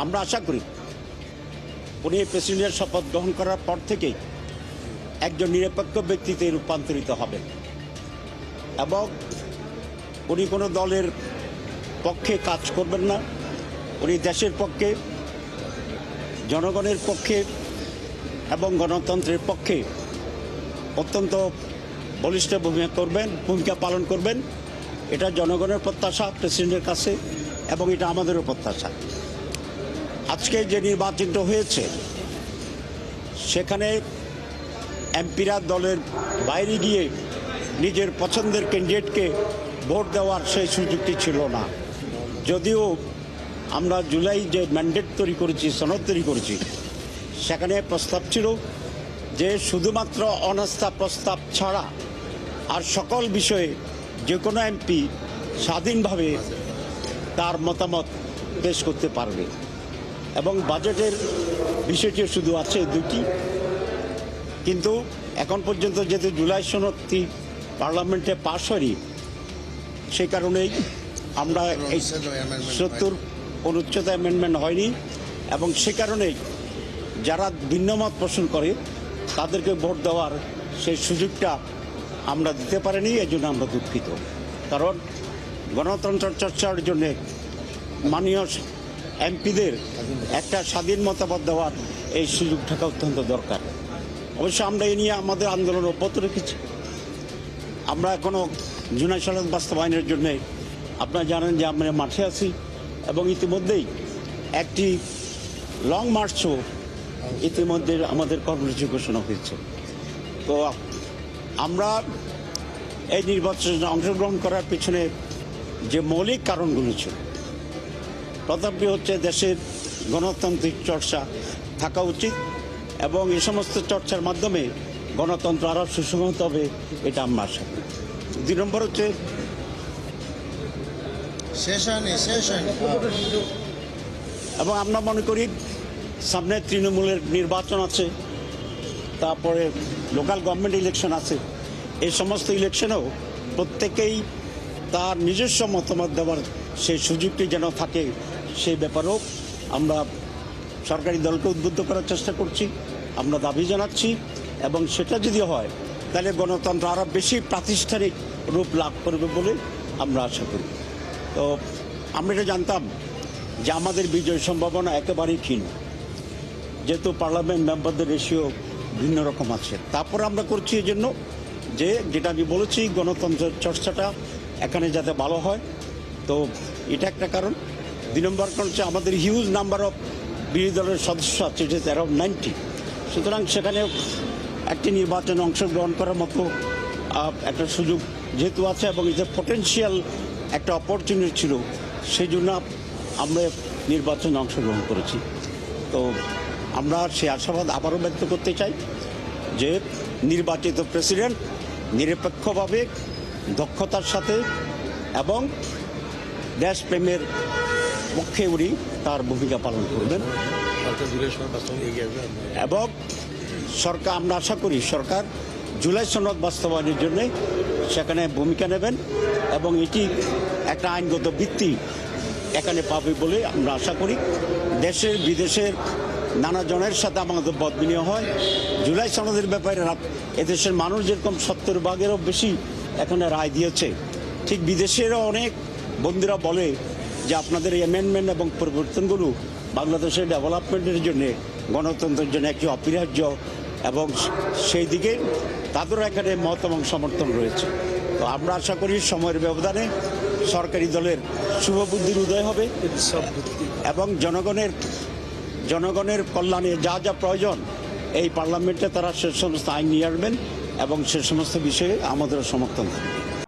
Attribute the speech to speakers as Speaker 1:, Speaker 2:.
Speaker 1: আমরা আশা করি উনি প্রেসিডেন্টের শপথ গ্রহণ করার পর থেকেই একজন নিরপেক্ষ ব্যক্তিতে রূপান্তরিত হবেন এবং উনি কোনো দলের পক্ষে কাজ করবেন না। উনি দেশের পক্ষে, জনগণের পক্ষে এবং গণতন্ত্রের পক্ষে অত্যন্ত বলিষ্ঠ ভূমিকা পালন করবেন। এটা জনগণের প্রত্যাশা প্রেসিডেন্টের কাছে এবং এটা আমাদেরও প্রত্যাশা। আজকে যে নির্বাচনটা হয়েছে সেখানে এমপিরা দলের বাইরে গিয়ে নিজের পছন্দের ক্যান্ডিডেটকে ভোট দেওয়ার সেই সুযোগটি ছিল না। যদিও আমরা জুলাই যে ম্যান্ডেট তৈরি করেছি, সনদ তৈরি করেছি, সেখানে প্রস্তাব ছিল যে শুধুমাত্র অনাস্থা প্রস্তাব ছাড়া আর সকল বিষয়ে যে কোনো এমপি স্বাধীনভাবে তার মতামত পেশ করতে পারবে এবং বাজেটের বিষয়টি শুধু আছে দুটি। কিন্তু এখন পর্যন্ত যেহেতু জুলাই সনদটি পার্লামেন্টে পাশ হয়নি, সেই কারণেই আমরা এই 70 অনুচ্ছেদ অ্যামেন্ডমেন্ট হয়নি এবং সে কারণেই যারা ভিন্নমত পোষণ করে তাদেরকে ভোট দেওয়ার সেই সুযোগটা আমরা দিতে পারিনি। এই জন্য আমরা দুঃখিত, কারণ গণতন্ত্র চর্চার জন্যে মাননীয় এমপিদের একটা স্বাধীন মতামত দেওয়ার এই সুযোগ থাকা অত্যন্ত দরকার। অবশ্য আমরা এই নিয়ে আমাদের আন্দোলন অব্যাহত রেখেছি। আমরা এখনও জুলাই সনদ বাস্তবায়নের জন্যে আপনারা জানেন যে আমরা মাঠে আছি এবং ইতিমধ্যেই একটি লং মার্চও ইতিমধ্যে আমাদের কর্মসূচি ঘোষণা হয়েছে। তো আমরা এই নির্বাচনে অংশগ্রহণ করার পিছনে যে মৌলিক কারণগুলো ছিল, প্রথমটি হচ্ছে দেশের গণতান্ত্রিক চর্চা থাকা উচিত এবং এই সমস্ত চর্চার মাধ্যমে গণতন্ত্র আরও সুসংহত হবে, এটা আমরা আশা করি। 2 নম্বর হচ্ছে এবং আমরা মনে করি সামনে তৃণমূলের নির্বাচন আছে, তারপরে লোকাল গভর্নমেন্ট ইলেকশন আছে। এই সমস্ত ইলেকশনেও প্রত্যেকেই তার নিজস্ব মতামত দেওয়ার সেই সুযোগটি যেন থাকে, সেই ব্যাপারেও আমরা সরকারি দলকে উদ্বুদ্ধ করার চেষ্টা করছি, আমরা দাবি জানাচ্ছি এবং সেটা যদি হয় তাহলে গণতন্ত্র আরও বেশি প্রাতিষ্ঠানিক রূপ লাভ করবে বলে আমরা আশা করি। তো আমরা এটা জানতাম যে আমাদের বিজয় সম্ভাবনা একেবারেই ক্ষীণ, যেহেতু পার্লামেন্ট মেম্বারদের রেশিও ভিন্ন রকম আছে। তারপর আমরা করছি এই জন্য যে যেটা আমি বলেছি গণতন্ত্রের চর্চাটা এখানে যাতে ভালো হয়। তো এটা একটা কারণ। 2 নম্বর কারণ হচ্ছে আমাদের হিউজ নাম্বার অফ বিরোধী দলের সদস্য আছে, ইট ইজ অ্যারাউন্ড 90। সুতরাং সেখানে একটি নির্বাচনে অংশগ্রহণ করার মতো একটা সুযোগ যেহেতু আছে এবং এটা পটেনশিয়াল একটা অপরচুনিটি ছিল, সেই জন্য আমরা নির্বাচনে অংশগ্রহণ করেছি। তো আমরা সে আশাবাদ আবারও ব্যক্ত করতে চাই যে নির্বাচিত প্রেসিডেন্ট নিরপেক্ষভাবে, দক্ষতার সাথে এবং দেশপ্রেমের পক্ষে উনি তার ভূমিকা পালন করবেন এবং সরকার, আমরা আশা করি সরকার জুলাই সনদ বাস্তবায়নের জন্য সেখানে ভূমিকা নেবেন এবং এটি একটা আইনগত ভিত্তি এখানে পাবে বলে আমরা আশা করি। দেশের বিদেশের নানা জনের সাথে আমাদের মত বিনিময় হয়। জুলাই সনদের ব্যাপারে এদেশের মানুষ যেরকম 70% বেশি এখানে রায় দিয়েছে, ঠিক বিদেশেরও অনেক বন্ধুরা বলে যে আপনাদের এই অ্যামেন্ডমেন্ট এবং পরিবর্তনগুলো বাংলাদেশের ডেভেলপমেন্টের জন্য, গণতন্ত্রের জন্য একটি অপরিহার্য এবং সেই দিকে তাদেরও এখানে মত এবং সমর্থন রয়েছে। তো আমরা আশা করি সময়ের ব্যবধানে সরকারি দলের শুভবুদ্ধির উদয় হবে এবং জনগণের কল্যাণে যা যা প্রয়োজন এই পার্লামেন্টে তারা সে সমস্ত আইন নিয়ে আসবেন এবং সে সমস্ত বিষয়ে আমাদেরও সমর্থন থাকবে।